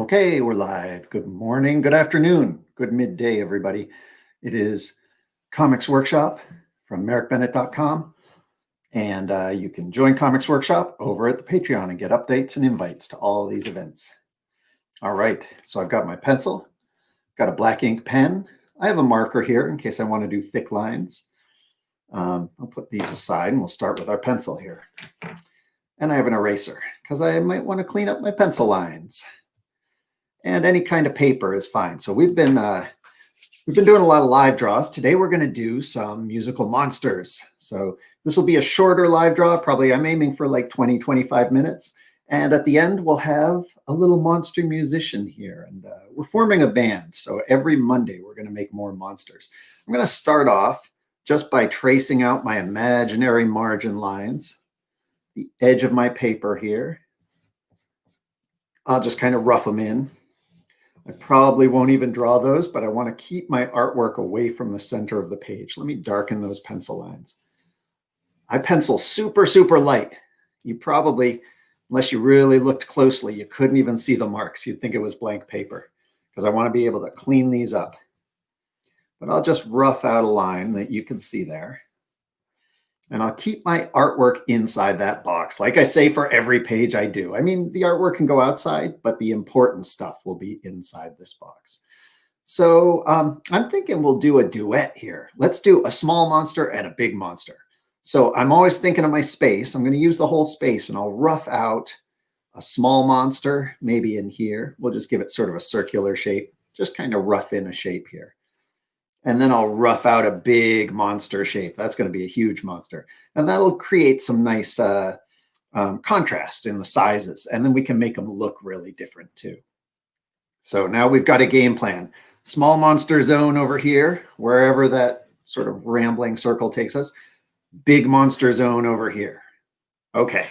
Okay, we're live. Good morning, good afternoon, good midday, everybody. It is Comics Workshop from MarekBennett.com, and you can join Comics Workshop over at the Patreon and get updates and invites to all these events. All right, so I've got my pencil, got a black ink pen. I have a marker here in case I want to do thick lines. I'll put these aside and we'll start with our pencil here. And I have an eraser because I might want to clean up my pencil lines. And any kind of paper is fine. So we've been doing a lot of live draws. Today we're going to do some musical monsters. So this will be a shorter live draw. Probably I'm aiming for like 20-25 minutes. And at the end, we'll have a little monster musician here. And we're forming a band. So every Monday, we're going to make more monsters. I'm going to start off just by tracing out my imaginary margin lines, the edge of my paper here. I'll just kind of rough them in. I probably won't even draw those, but I want to keep my artwork away from the center of the page. Let me darken those pencil lines. I pencil super, super light. You probably, unless you really looked closely, you couldn't even see the marks. You'd think it was blank paper because I want to be able to clean these up. But I'll just rough out a line that you can see there. And I'll keep my artwork inside that box. Like I say for every page I do. I mean, the artwork can go outside, but the important stuff will be inside this box. So I'm thinking we'll do a duet here. Let's do a small monster and a big monster. So I'm always thinking of my space. I'm going to use the whole space and I'll rough out a small monster, maybe in here. We'll just give it sort of a circular shape, just kind of rough in a shape here. And then I'll rough out a big monster shape. That's going to be a huge monster. And that'll create some nice contrast in the sizes. And then we can make them look really different too. So now we've got a game plan. Small monster zone over here, wherever that sort of rambling circle takes us. Big monster zone over here. Okay.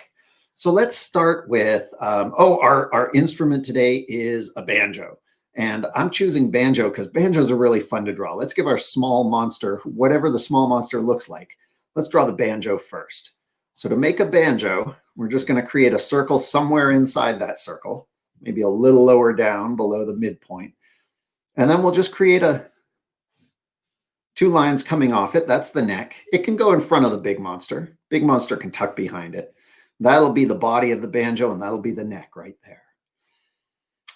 So let's start with, our instrument today is a banjo. And I'm choosing banjo because banjos are really fun to draw. Let's give our small monster, whatever the small monster looks like, let's draw the banjo first. So to make a banjo, we're just going to create a circle somewhere inside that circle, maybe a little lower down below the midpoint. And then we'll just create two lines coming off it. That's the neck. It can go in front of the big monster. Big monster can tuck behind it. That'll be the body of the banjo, and that'll be the neck right there.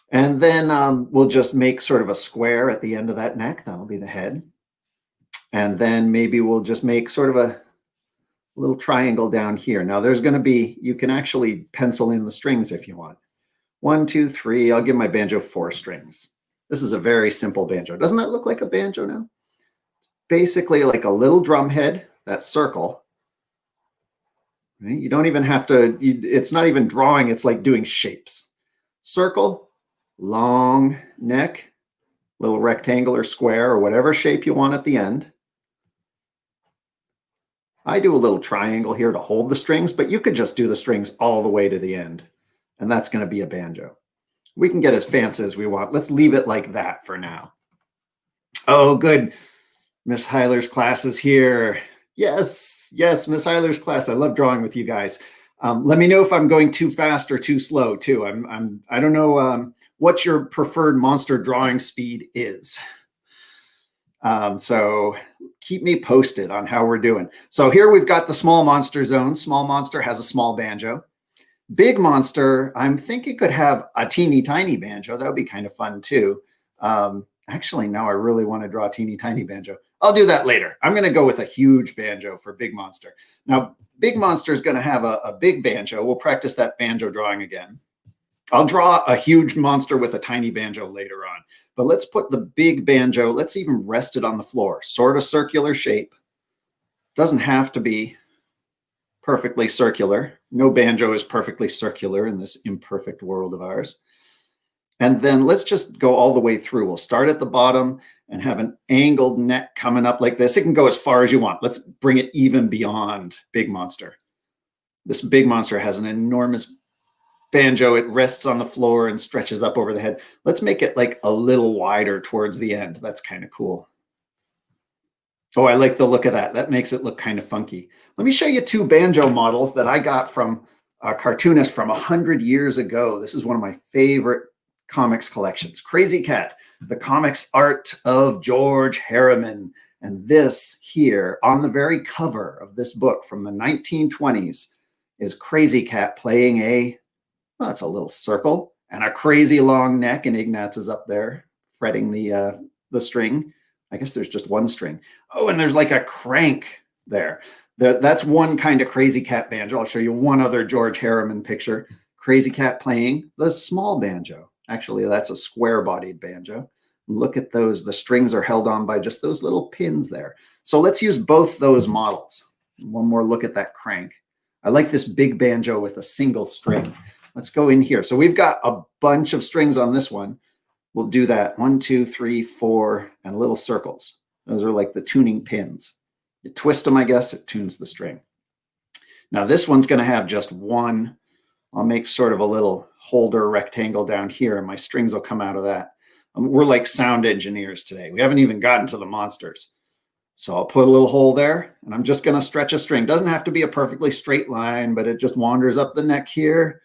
And then we'll just make sort of a square at the end of that neck. That'll be the head. And then maybe we'll just make sort of a little triangle down here. Now there's going to be, you can actually pencil in the strings if you want. 1, 2, 3. I'll give my banjo 4 strings. This is a very simple banjo. Doesn't that look like a banjo now? Basically like a little drum head, that circle. Right? You don't even have to, it's not even drawing. It's like doing shapes. Circle. Long neck, little rectangle or square or whatever shape you want at the end. I do a little triangle here to hold the strings, but you could just do the strings all the way to the end, and that's going to be a banjo. We can get as fancy as we want. Let's leave it like that for now. Oh, good. Miss Heiler's class is here. Yes, Miss Heiler's class. I love drawing with you guys. Let me know if I'm going too fast or too slow too. I don't know what your preferred monster drawing speed is. So keep me posted on how we're doing. So here we've got the small monster zone. Small monster has a small banjo. Big monster, I'm thinking could have a teeny tiny banjo. That would be kind of fun too. Actually, now I really want to draw a teeny tiny banjo. I'll do that later. I'm going to go with a huge banjo for big monster. Now, big monster is going to have a big banjo. We'll practice that banjo drawing again. I'll draw a huge monster with a tiny banjo later on. But let's put the big banjo, let's even rest it on the floor. Sort of circular shape. Doesn't have to be perfectly circular. No banjo is perfectly circular in this imperfect world of ours. And then let's just go all the way through. We'll start at the bottom and have an angled neck coming up like this. It can go as far as you want. Let's bring it even beyond big monster. This big monster has an enormous banjo. It rests on the floor and stretches up over the head. Let's make it like a little wider towards the end. That's kind of cool. Oh, I like the look of that. That makes it look kind of funky. Let me show you 2 banjo models that I got from a cartoonist from 100 years ago. This is one of my favorite comics collections. Crazy Cat, the comics art of George Herriman. And this here on the very cover of this book from the 1920s is Crazy Cat playing well, it's a little circle and a crazy long neck. And Ignatz is up there fretting the string. I guess there's just one string. Oh, and there's like a crank there. That's one kind of Crazy Cat banjo. I'll show you one other George Herriman picture. Crazy Cat playing the small banjo. Actually, that's a square-bodied banjo. Look at those. The strings are held on by just those little pins there. So let's use both those models. One more look at that crank. I like this big banjo with a single string. Let's go in here. So we've got a bunch of strings on this one. We'll do that. 1, 2, 3, 4, and little circles. Those are like the tuning pins. You twist them, I guess, it tunes the string. Now this one's going to have just one. I'll make sort of a little holder rectangle down here, and my strings will come out of that. We're like sound engineers today. We haven't even gotten to the monsters. So I'll put a little hole there, and I'm just going to stretch a string. Doesn't have to be a perfectly straight line, but it just wanders up the neck here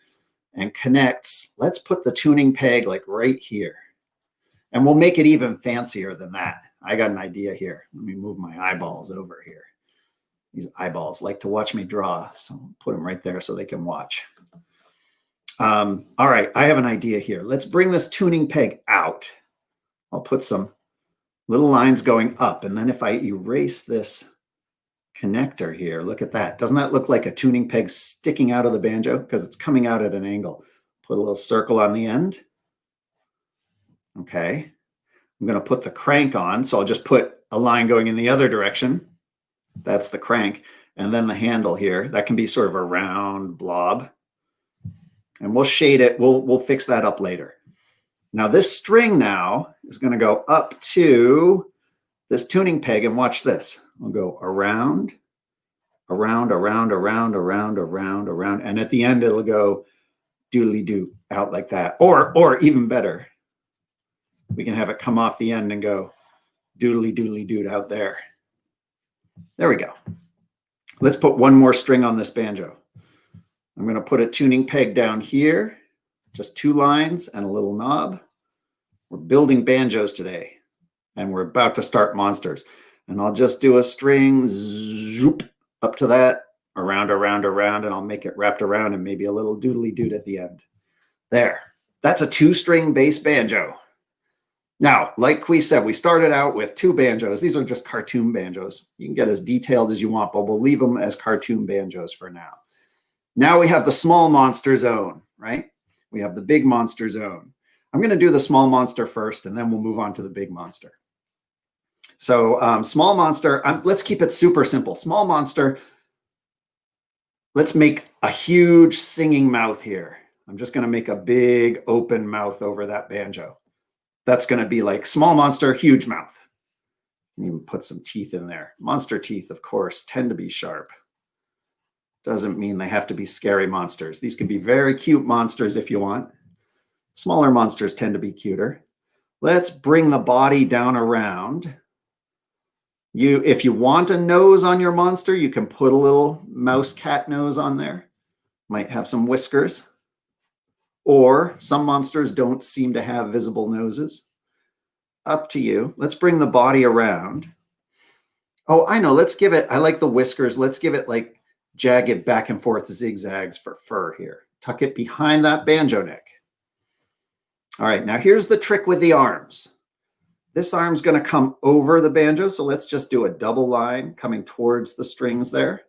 and connects. Let's put the tuning peg like right here. And we'll make it even fancier than that. I got an idea here. Let me move my eyeballs over here. These eyeballs like to watch me draw, so I'll put them right there so they can watch. All right, I have an idea here. Let's bring this tuning peg out. I'll put some little lines going up, and then if I erase this connector here, look at that. Doesn't that look like a tuning peg sticking out of the banjo? Because it's coming out at an angle. Put a little circle on the end. Okay. I'm going to put the crank on, so I'll just put a line going in the other direction. That's the crank. And then the handle here. That can be sort of a round blob. And we'll shade it. We'll fix that up later. Now this string now is going to go up to this tuning peg, and watch this. We'll go around, around, around, around, around, around, around, and at the end it'll go doodly-doo out like that. Or even better, we can have it come off the end and go doodly-doodly-doo out there. There we go. Let's put one more string on this banjo. I'm going to put a tuning peg down here, just 2 lines and a little knob. We're building banjos today, and we're about to start monsters. And I'll just do a string, zoop, up to that, around, around, around, and I'll make it wrapped around and maybe a little doodly-doot at the end. There. That's a 2-string bass banjo. Now, like we said, we started out with 2 banjos. These are just cartoon banjos. You can get as detailed as you want, but we'll leave them as cartoon banjos for now. Now we have the small monster zone, right? We have the big monster zone. I'm going to do the small monster first, and then we'll move on to the big monster. So small monster, let's keep it super simple. Small monster, let's make a huge singing mouth here. I'm just going to make a big open mouth over that banjo. That's going to be like small monster, huge mouth. You can even put some teeth in there. Monster teeth, of course, tend to be sharp. Doesn't mean they have to be scary monsters. These can be very cute monsters if you want. Smaller monsters tend to be cuter. Let's bring the body down around. If you want a nose on your monster, you can put a little mouse cat nose on there. Might have some whiskers. Or some monsters don't seem to have visible noses. Up to you. Let's bring the body around. Oh, I know. Let's give it, I like the whiskers. Let's give it like jagged back and forth zigzags for fur here. Tuck it behind that banjo neck. All right, now here's the trick with the arms. This arm's going to come over the banjo, so let's just do a double line coming towards the strings there.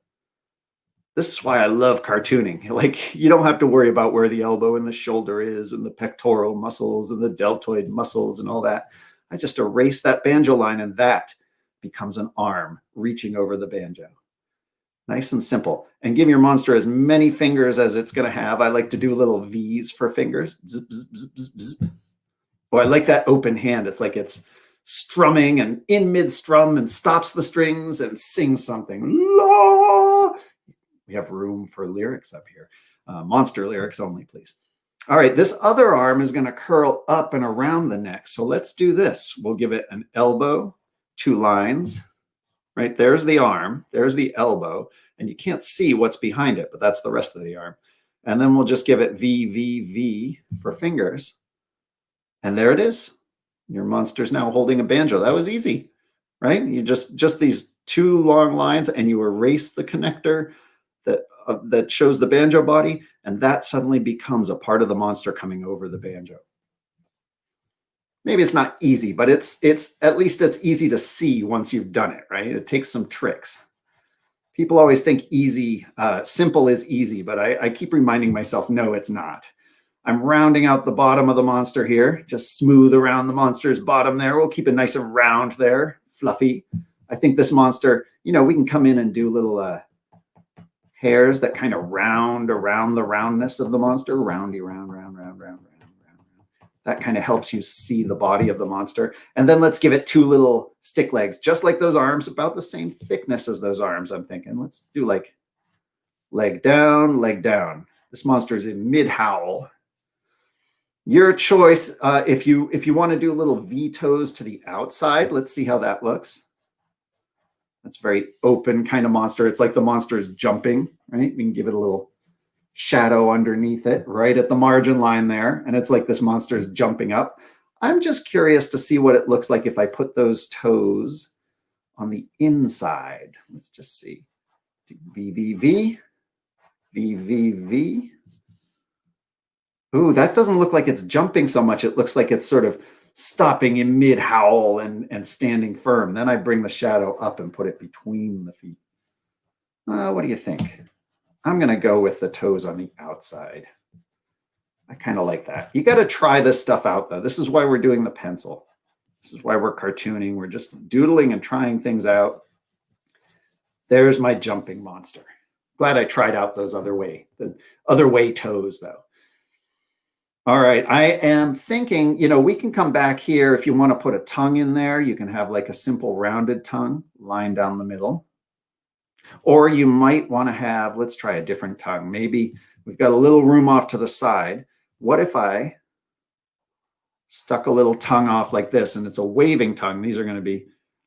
This is why I love cartooning. Like, you don't have to worry about where the elbow and the shoulder is and the pectoral muscles and the deltoid muscles and all that. I just erase that banjo line, and that becomes an arm reaching over the banjo. Nice and simple. And give your monster as many fingers as it's going to have. I like to do little V's for fingers. Zip, zip, zip, zip, zip. Oh, I like that open hand. It's like it's strumming and in mid-strum and stops the strings and sings something. La! We have room for lyrics up here. Monster lyrics only, please. All right, this other arm is going to curl up and around the neck. So let's do this. We'll give it an elbow, 2 lines. Right, there's the arm, there's the elbow, and you can't see what's behind it, but that's the rest of the arm. And then we'll just give it V, V, V for fingers. And there it is. Your monster's now holding a banjo. That was easy, right? You just these two long lines, and you erase the connector that shows the banjo body, and that suddenly becomes a part of the monster coming over the banjo. Maybe it's not easy, but it's at least it's easy to see once you've done it, right? It takes some tricks. People always think easy, simple is easy, but I keep reminding myself, no, it's not. I'm rounding out the bottom of the monster here, just smooth around the monster's bottom there. We'll keep it nice and round there, fluffy. I think this monster, you know, we can come in and do little hairs that kind of round around the roundness of the monster. Roundy, round, round, round, round, round, round. That kind of helps you see the body of the monster. And then let's give it two little stick legs, just like those arms, about the same thickness as those arms, I'm thinking. Let's do like leg down, leg down. This monster is in mid-howl. Your choice, if you want to do little V toes to the outside, let's see how that looks. That's very open kind of monster. It's like the monster is jumping, right? We can give it a little shadow underneath it, right at the margin line there. And it's like this monster is jumping up. I'm just curious to see what it looks like if I put those toes on the inside. Let's just see. V, V, V, V, V, V. Ooh, that doesn't look like it's jumping so much. It looks like it's sort of stopping in mid-howl and standing firm. Then I bring the shadow up and put it between the feet. What do you think? I'm going to go with the toes on the outside. I kind of like that. You got to try this stuff out, though. This is why we're doing the pencil. This is why we're cartooning. We're just doodling and trying things out. There's my jumping monster. Glad I tried out those the other way toes, though. All right, I am thinking, you know, we can come back here. If you want to put a tongue in there, you can have like a simple rounded tongue line down the middle. Or you might want to have, let's try a different tongue. Maybe we've got a little room off to the side. What if I stuck a little tongue off like this, and it's a waving tongue? These are going to be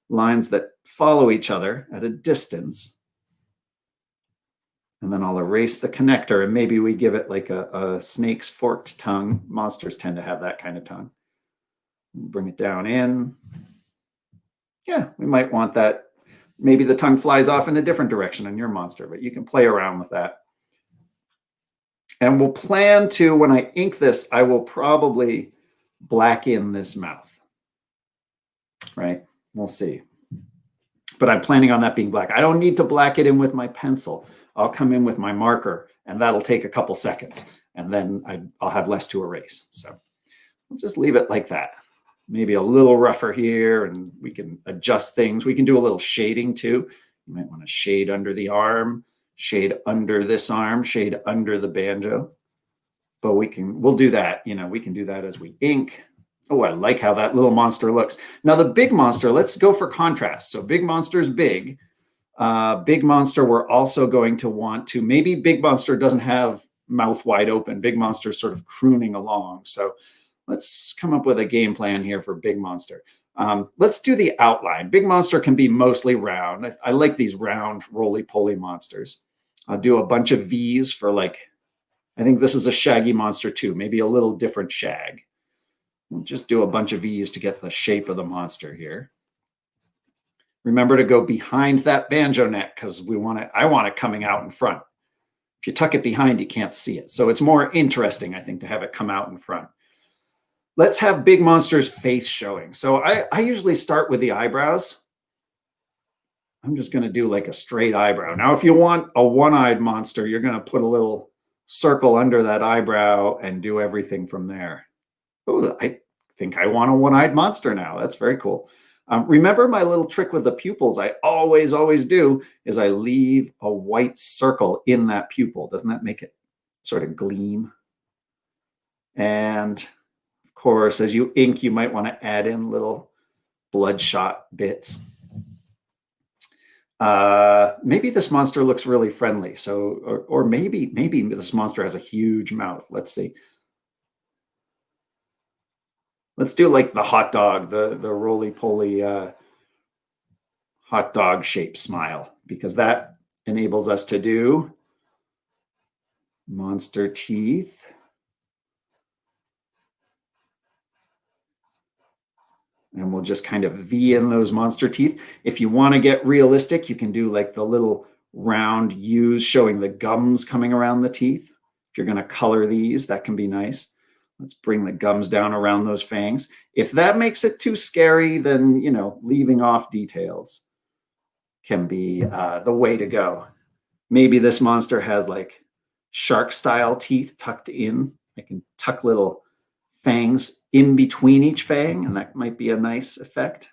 lines that follow each other at a distance. And then I'll erase the connector, and maybe we give it like a snake's forked tongue. Monsters tend to have that kind of tongue. Bring it down in. Yeah, we might want that. Maybe the tongue flies off in a different direction on your monster, but you can play around with that. And we'll plan to, when I ink this, I will probably black in this mouth, right? We'll see. But I'm planning on that being black. I don't need to black it in with my pencil. I'll come in with my marker, and that'll take a couple seconds, and then I'll have less to erase. So we'll just leave it like that. Maybe a little rougher here, and we can adjust things. We can do a little shading too. You might want to shade under the arm, shade under this arm, shade under the banjo. But we'll do that. You know, we can do that as we ink. Oh, I like how that little monster looks. Now the big monster, let's go for contrast. So big monster is big. Big monster, we're also going to want to, maybe big monster doesn't have mouth wide open. Big monster is sort of crooning along. So let's come up with a game plan here for big monster. Let's do the outline. Big monster can be mostly round. I like these round roly-poly monsters. I'll do a bunch of V's for like, I think this is a shaggy monster too, maybe a little different shag. We'll just do a bunch of V's to get the shape of the monster here. Remember to go behind that banjo neck because I want it coming out in front. If you tuck it behind, you can't see it. So it's more interesting, I think, to have it come out in front. Let's have big monster's face showing. So I usually start with the eyebrows. I'm just going to do like a straight eyebrow. Now, if you want a one-eyed monster, you're going to put a little circle under that eyebrow and do everything from there. Oh, I think I want a one-eyed monster now. That's very cool. Remember my little trick with the pupils I always do is I leave a white circle in that pupil. Doesn't that make it sort of gleam? And of course, as you ink, you might want to add in little bloodshot bits. Maybe this monster looks really friendly. So, or maybe this monster has a huge mouth. Let's see. Let's do like the hot dog, the roly-poly hot dog shaped smile, because that enables us to do monster teeth. And we'll just kind of V in those monster teeth. If you want to get realistic, you can do like the little round U's showing the gums coming around the teeth. If you're going to color these, that can be nice. Let's bring the gums down around those fangs. If that makes it too scary, then, you know, leaving off details can be the way to go. Maybe this monster has like shark-style teeth tucked in. I can tuck little fangs in between each fang, and that might be a nice effect.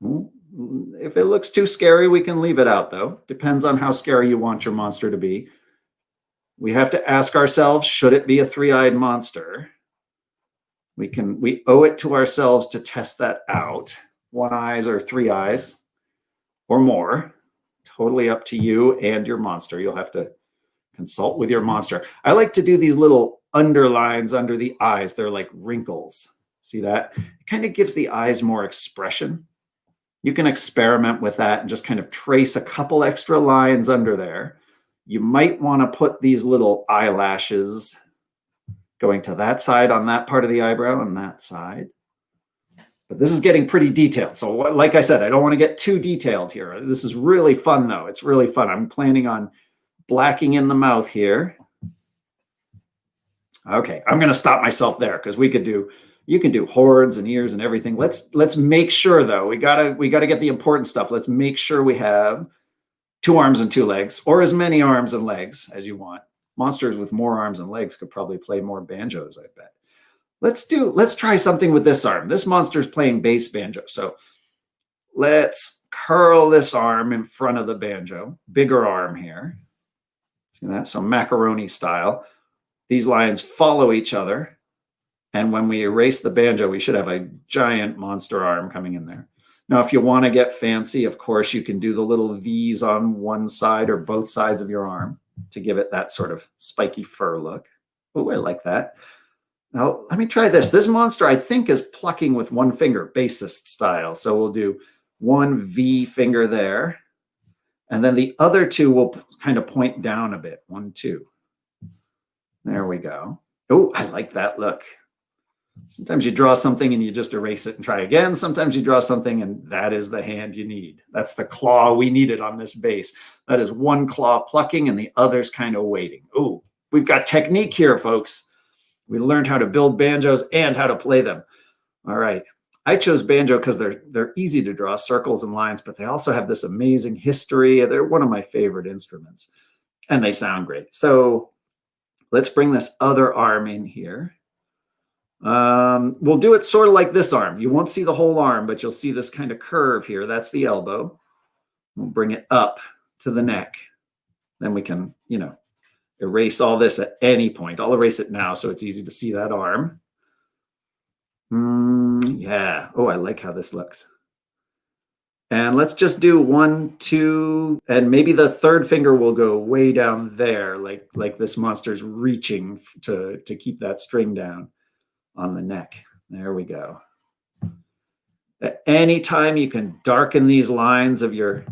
If it looks too scary, we can leave it out, though. Depends on how scary you want your monster to be. We have to ask ourselves, should it be a three-eyed monster? We owe it to ourselves to test that out. One eyes or three eyes or more. Totally up to you and your monster. You'll have to consult with your monster. I like to do these little underlines under the eyes. They're like wrinkles. See that? It kind of gives the eyes more expression. You can experiment with that and just kind of trace a couple extra lines under there. You might want to put these little eyelashes going to that side on that part of the eyebrow and that side. But this is getting pretty detailed. So like I said, I don't want to get too detailed here. This is really fun, though. It's really fun. I'm planning on blacking in the mouth here. Okay, I'm going to stop myself there because you can do horns and ears and everything. Let's make sure, though, we gotta get the important stuff. Let's make sure we have 2 arms and 2 legs, or as many arms and legs as you want. Monsters with more arms and legs could probably play more banjos, I bet. Let's try something with this arm. This monster's playing bass banjo. So let's curl this arm in front of the banjo. Bigger arm here. See that? So macaroni style. These lines follow each other. And when we erase the banjo, we should have a giant monster arm coming in there. Now, if you want to get fancy, of course, you can do the little V's on one side or both sides of your arm to give it that sort of spiky fur look. Oh, I like that. Now, let me try this. This monster, I think, is plucking with one finger, bassist style. So we'll do one V finger there. And then the other 2 will kind of point down a bit. 1, 2. There we go. Oh, I like that look. Sometimes you draw something and you just erase it and try again. Sometimes you draw something and that is the hand you need. That's the claw we needed on this bass. That is one claw plucking and the other's kind of waiting. Oh, we've got technique here, folks. We learned how to build banjos and how to play them. All right. I chose banjo because they're easy to draw, circles and lines, but they also have this amazing history. They're one of my favorite instruments, and they sound great. So let's bring this other arm in here. We'll do it sort of like this arm. You won't see the whole arm, but you'll see this kind of curve here. That's the elbow. We'll bring it up to the neck. Then we can, you know, erase all this at any point. I'll erase it now so it's easy to see that arm. Yeah. Oh, I like how this looks. And let's just do 1, 2, and maybe the third finger will go way down there, like this monster's reaching to keep that string down on the neck. There we go. At any time you can darken these lines of your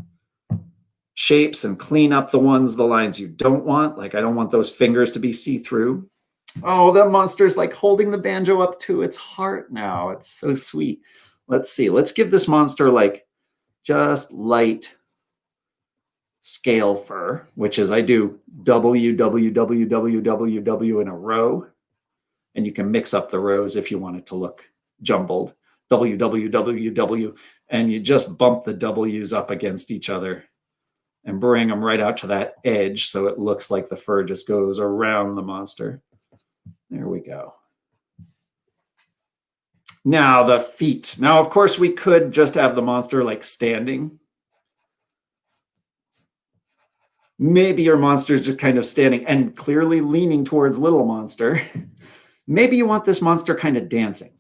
shapes and clean up the lines you don't want. Like I don't want those fingers to be see-through. Oh, that monster's like holding the banjo up to its heart now. It's so sweet. Let's see. Let's give this monster like just light scale fur, which is I do W, W, W, W, W, W in a row. And you can mix up the rows if you want it to look jumbled. W, W, W, W. And you just bump the W's up against each other and bring them right out to that edge so it looks like the fur just goes around the monster. There we go. Now the feet. Now, of course, we could just have the monster like standing. Maybe your monster is just kind of standing and clearly leaning towards little monster. Maybe you want this monster kind of dancing.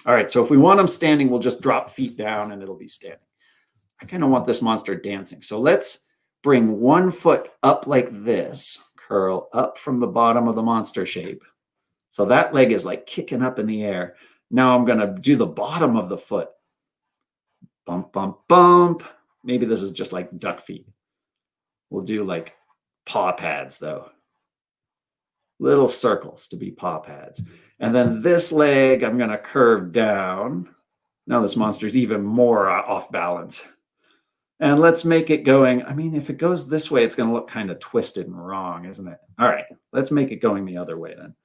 All right, so if we want him standing, we'll just drop feet down and it'll be standing. I kind of want this monster dancing. So let's bring one foot up like this, curl up from the bottom of the monster shape. So that leg is like kicking up in the air. Now I'm going to do the bottom of the foot. Bump, bump, bump. Maybe this is just like duck feet. We'll do like paw pads though. Little circles to be paw pads. And then this leg, I'm going to curve down. Now this monster's even more off balance. And let's make it going. I mean, if it goes this way, it's going to look kind of twisted and wrong, isn't it? All right, let's make it going the other way then.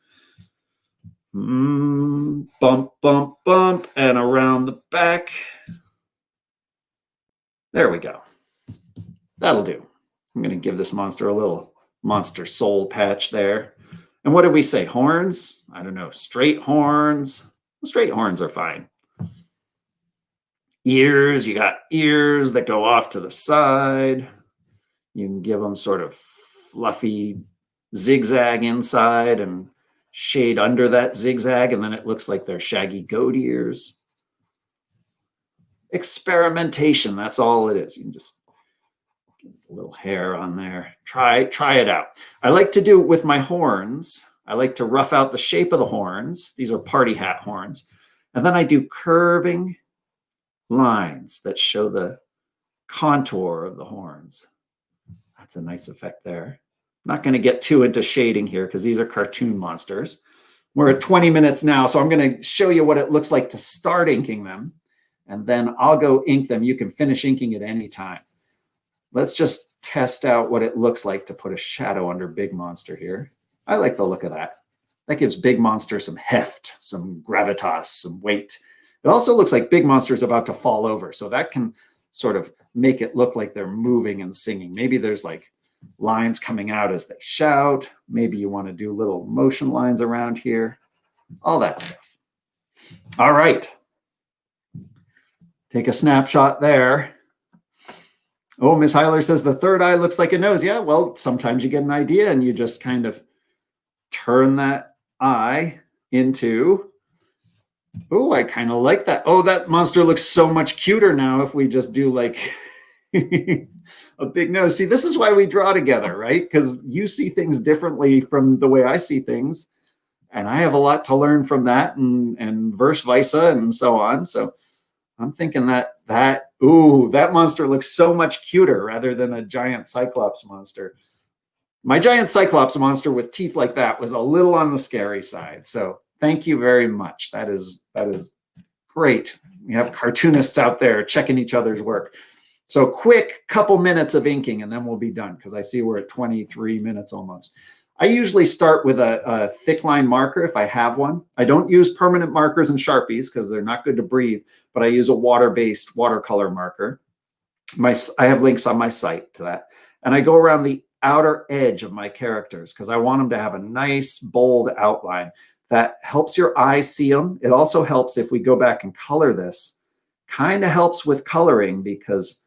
Bump, bump, bump, and around the back. There we go. That'll do. I'm going to give this monster a little monster soul patch there. And what did we say? Horns? I don't know. Straight horns. Straight horns are fine. Ears. You got ears that go off to the side. You can give them sort of fluffy zigzag inside and shade under that zigzag, and then it looks like they're shaggy goat ears. Experimentation. That's all it is. You can just a little hair on there. Try it out. I like to do it with my horns. I like to rough out the shape of the horns. These are party hat horns. And then I do curving lines that show the contour of the horns. That's a nice effect there. I'm not going to get too into shading here because these are cartoon monsters. We're at 20 minutes now, so I'm going to show you what it looks like to start inking them. And then I'll go ink them. You can finish inking at any time. Let's just test out what it looks like to put a shadow under Big Monster here. I like the look of that. That gives Big Monster some heft, some gravitas, some weight. It also looks like Big Monster is about to fall over. So that can sort of make it look like they're moving and singing. Maybe there's like lines coming out as they shout. Maybe you want to do little motion lines around here. All that stuff. All right. Take a snapshot there. Oh, Miss Heiler says the third eye looks like a nose. Yeah, well, sometimes you get an idea and you just kind of turn that eye into, oh, I kind of like that. Oh, that monster looks so much cuter now if we just do like a big nose. See, this is why we draw together, right? Because you see things differently from the way I see things. And I have a lot to learn from that and vice versa and so on. So I'm thinking that monster looks so much cuter rather than a giant Cyclops monster. My giant Cyclops monster with teeth like that was a little on the scary side. So thank you very much. That is great. We have cartoonists out there checking each other's work. So quick couple minutes of inking and then we'll be done because I see we're at 23 minutes almost. I usually start with a thick line marker if I have one. I don't use permanent markers and Sharpies because they're not good to breathe, but I use a water-based watercolor marker. I have links on my site to that. And I go around the outer edge of my characters because I want them to have a nice, bold outline. That helps your eyes see them. It also helps if we go back and color this. Kind of helps with coloring because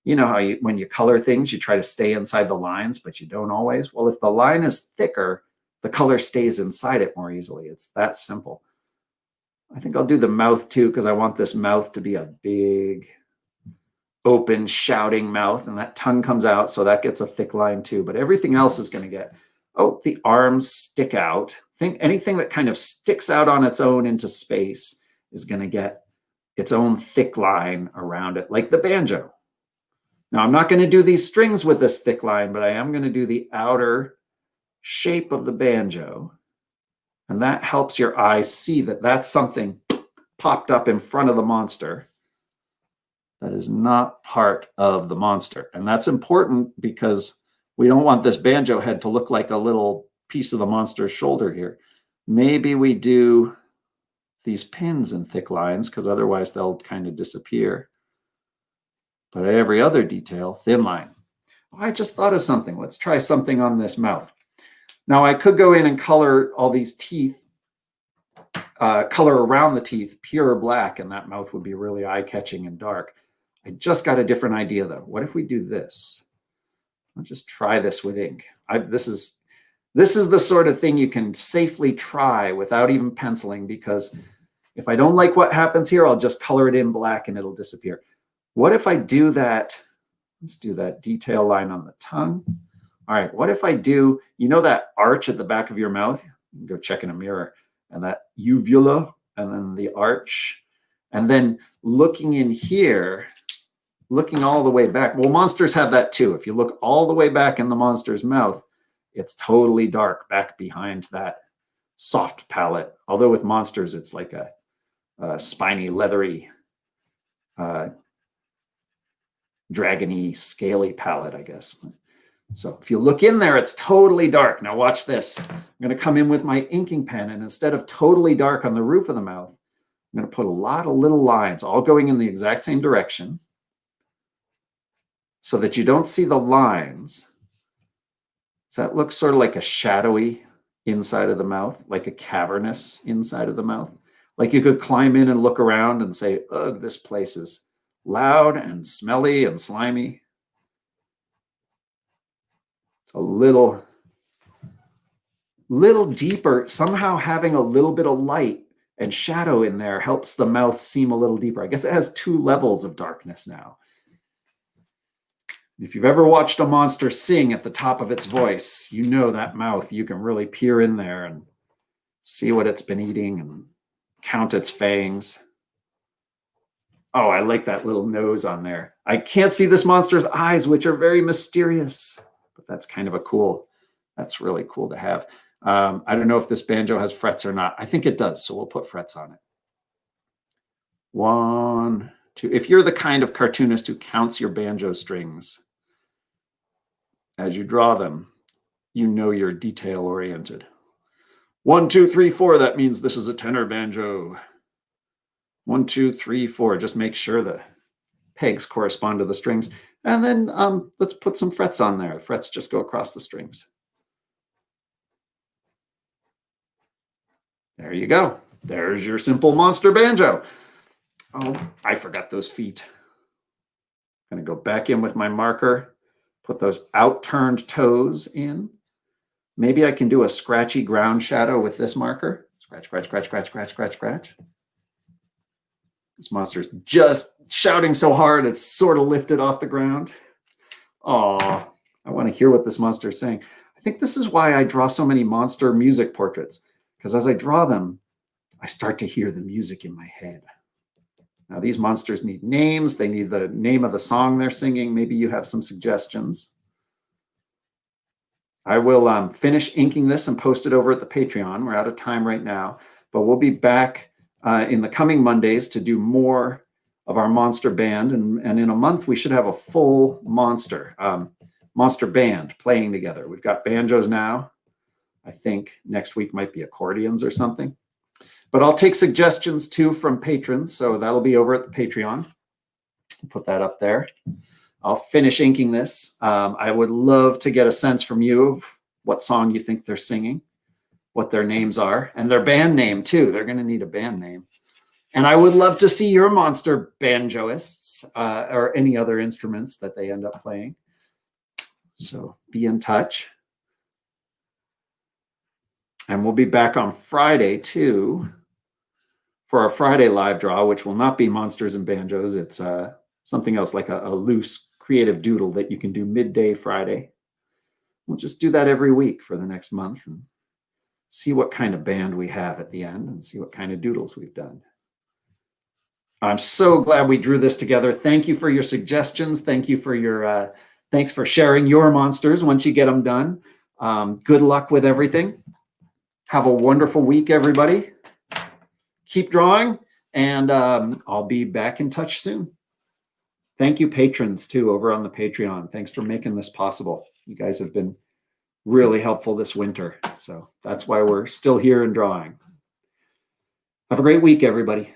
you know how when you color things, you try to stay inside the lines, but you don't always. Well, if the line is thicker, the color stays inside it more easily. It's that simple. I think I'll do the mouth too because I want this mouth to be a big, open, shouting mouth, and that tongue comes out, so that gets a thick line too. But everything else is going to get, oh, the arms stick out. Think anything that kind of sticks out on its own into space is going to get its own thick line around it, like the banjo. Now, I'm not going to do these strings with this thick line, but I am going to do the outer shape of the banjo. And that helps your eyes see that that's something popped up in front of the monster that is not part of the monster. And that's important because we don't want this banjo head to look like a little piece of the monster's shoulder here. Maybe we do these pins in thick lines because otherwise they'll kind of disappear. But every other detail, thin line. Oh, I just thought of something. Let's try something on this mouth. Now I could go in and color all these teeth, color around the teeth pure black, and that mouth would be really eye-catching and dark. I just got a different idea though. What if we do this? I'll just try this with ink. This is the sort of thing you can safely try without even penciling, because if I don't like what happens here, I'll just color it in black and it'll disappear. What if I do that? Let's do that detail line on the tongue. All right, what if I do, you know that arch at the back of your mouth? You can go check in a mirror. And that uvula, and then the arch. And then looking in here, looking all the way back. Well, monsters have that too. If you look all the way back in the monster's mouth, it's totally dark back behind that soft palette. Although with monsters, it's like a spiny, leathery, dragony, scaly palette, I guess. So if you look in there, it's totally dark. Now watch this. I'm going to come in with my inking pen, and instead of totally dark on the roof of the mouth, I'm going to put a lot of little lines, all going in the exact same direction, so that you don't see the lines. So that looks sort of like a shadowy inside of the mouth, like a cavernous inside of the mouth. Like you could climb in and look around and say, ugh, this place is loud and smelly and slimy. It's a little deeper. Somehow having a little bit of light and shadow in there helps the mouth seem a little deeper. I guess it has 2 levels of darkness now. If you've ever watched a monster sing at the top of its voice, you know that mouth, you can really peer in there and see what it's been eating and count its fangs. Oh, I like that little nose on there. I can't see this monster's eyes, which are very mysterious, but that's kind of that's really cool to have. I don't know if this banjo has frets or not. I think it does, so we'll put frets on it. 1, 2. If you're the kind of cartoonist who counts your banjo strings as you draw them, you know you're detail oriented. 1, 2, 3, 4. That means this is a tenor banjo. 1, 2, 3, 4. Just make sure the pegs correspond to the strings. And then let's put some frets on there. Frets just go across the strings. There you go. There's your simple monster banjo. Oh, I forgot those feet. I'm going to go back in with my marker, put those outturned toes in. Maybe I can do a scratchy ground shadow with this marker. Scratch, scratch, scratch, scratch, scratch, scratch, scratch. This monster's just shouting so hard, it's sort of lifted off the ground. Oh, I want to hear what this monster is saying. I think this is why I draw so many monster music portraits, because as I draw them, I start to hear the music in my head. Now, these monsters need names. They need the name of the song they're singing. Maybe you have some suggestions. I will finish inking this and post it over at the Patreon. We're out of time right now, but we'll be back in the coming Mondays to do more of our monster band. And in a month, we should have a full monster band playing together. We've got banjos now. I think next week might be accordions or something. But I'll take suggestions too from patrons. So that'll be over at the Patreon. Put that up there. I'll finish inking this. I would love to get a sense from you of what song you think they're singing, what their names are, and their band name too. They're going to need a band name. And I would love to see your monster banjoists or any other instruments that they end up playing. So be in touch. And we'll be back on Friday too for our Friday live draw, which will not be monsters and banjos. It's something else, like a loose creative doodle that you can do midday Friday. We'll just do that every week for the next month and see what kind of band we have at the end and see what kind of doodles we've done. I'm so glad we drew this together. Thank you for your suggestions. Thank you for your, thanks for sharing your monsters once you get them done. Good luck with everything. Have a wonderful week, everybody. Keep drawing, and I'll be back in touch soon. Thank you, patrons, too, over on the Patreon. Thanks for making this possible. You guys have been really helpful this winter. So that's why we're still here and drawing. Have a great week, everybody.